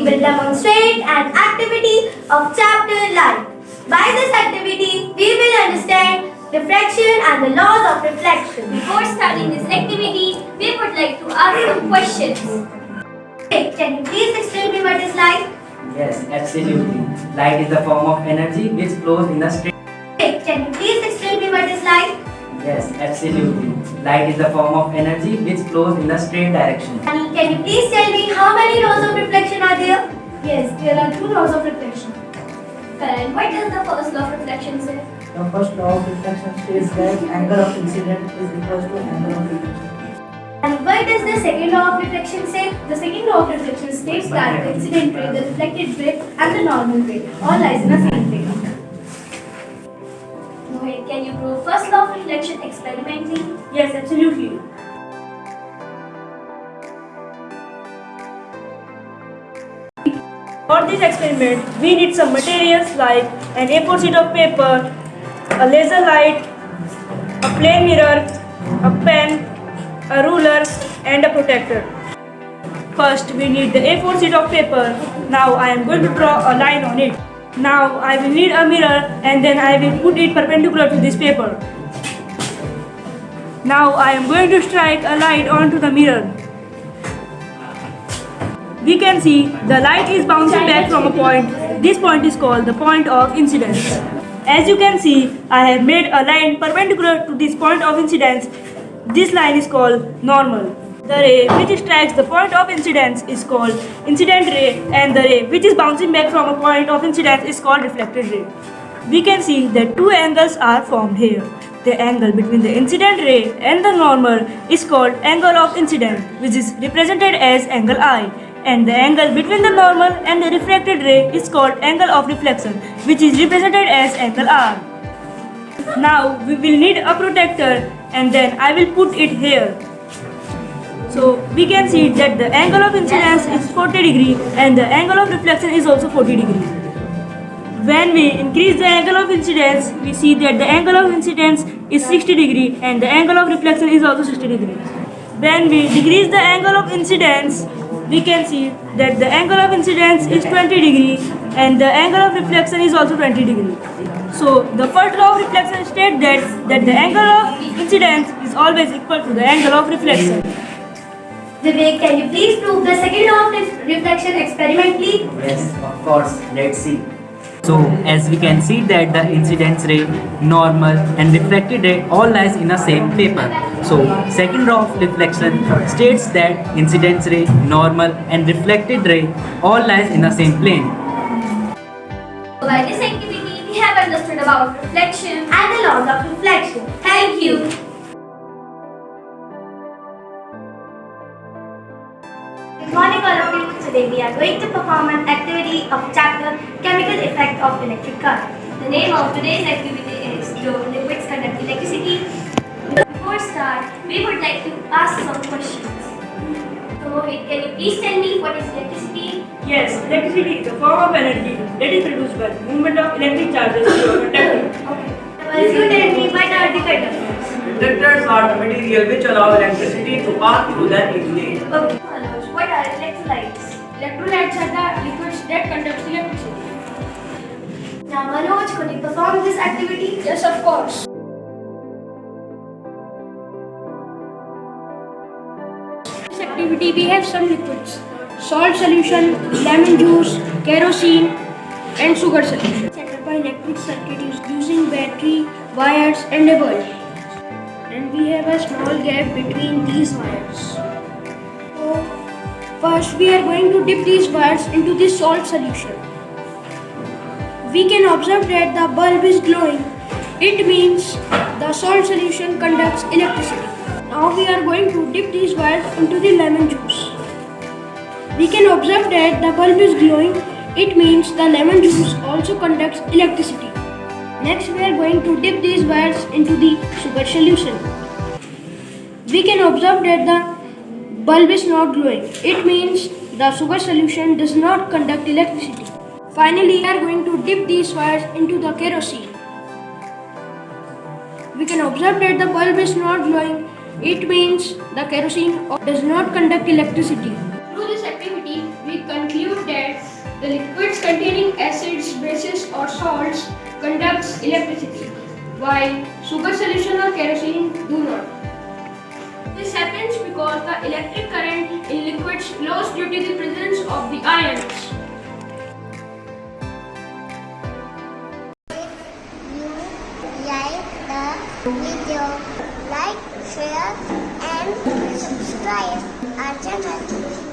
we will demonstrate an activity of chapter light. By this activity, we will understand refraction and the laws of reflection. Before starting this activity, we would like to ask some questions. Can you please explain me what is light? Yes, absolutely. Light is a form of energy which flows in a straight. Can you please explain me what is light? Yes, absolutely. Light is a form of energy which flows in a straight direction. Can you please tell me how many laws of reflection are there? Yes, there are two laws of reflection. Karan, what does the first law of reflection say? The first law of reflection states that angle of incident is equal to angle of reflection. And what does the second law of reflection say? The second law of reflection states that the incident ray, the reflected ray, and the normal ray all lies in the same plane. Mohit, can you prove first law of reflection experimentally? Yes, absolutely. For this experiment, we need some materials like an A4 sheet of paper, a laser light, a plane mirror, a pen, a ruler, and a protector. First, we need the A4 sheet of paper. Now I am going to draw a line on it. Now I will need a mirror and then I will put it perpendicular to this paper. Now I am going to strike a light onto the mirror. We can see the light is bouncing back from a point. This point is called the point of incidence. As you can see, I have made a line perpendicular to this point of incidence. This line is called normal. The ray which strikes the point of incidence is called incident ray, and the ray which is bouncing back from a point of incidence is called reflected ray. We can see that two angles are formed here. The angle between the incident ray and the normal is called angle of incidence, which is represented as angle I, and the angle between the normal and the refracted ray is called angle of reflection, which is represented as angle R. Now we will need a protector and then I will put it here. So we can see that the angle of incidence is 40 degree and the angle of reflection is also 40 degree. When we increase the angle of incidence, we see that the angle of incidence is 60 degree and the angle of reflection is also 60 degree. When we decrease the angle of incidence, we can see that the angle of incidence is 20 degree and the angle of reflection is also 20 degree. So the first law of reflection states that the angle of incidence is always equal to the angle of reflection. Vivek, can you please prove the second law of reflection experimentally? Yes, of course. Let's see. So, as we can see that the incidence ray, normal and reflected ray all lies in the same paper. So, second law of reflection states that incidence ray, normal and reflected ray all lies in the same plane. So by this activity, we have understood about reflection And the laws of reflection. Thank you. Good morning all of you. Today we are going to perform an activity of chapter Chemical Effect of Electric Current. The name of today's activity is Do Liquids Conduct Electricity? Before start, we would like to ask some questions. So Mohit, can you please tell me what is electricity? Yes, electricity is a form of energy that is produced by the movement of electric charges through a conductor. Okay. First you tell me what are the conductors? Conductors are the material which allow electricity to pass through them easily. Okay. Manoj, what are electrolytes? Electrolytes are the liquids that conduct electricity. Now Manoj, could you perform this activity? Yes, of course. This activity we have some liquids: salt solution, lemon juice, kerosene, and sugar solution. Set up an electric circuit using battery, wires, and a bulb. And we have a small gap between these wires. So first we are going to dip these wires into this salt solution. We can observe that the bulb is glowing. It means the salt solution conducts electricity. Now we are going to dip these wires into the lemon juice. We can observe that the bulb is glowing. It means the lemon juice also conducts electricity. Next we are going to dip these wires into the sugar solution. We can observe that the bulb is not glowing. It means the sugar solution does not conduct electricity. Finally, we are going to dip these wires into the kerosene. We can observe that the bulb is not glowing. It means the kerosene does not conduct electricity. Through this activity, we conclude that containing acids, bases or salts conducts electricity, while sugar solution or kerosene do not. This happens because the electric current in liquids flows due to the presence of the ions. You like the video, like, share and subscribe our channel.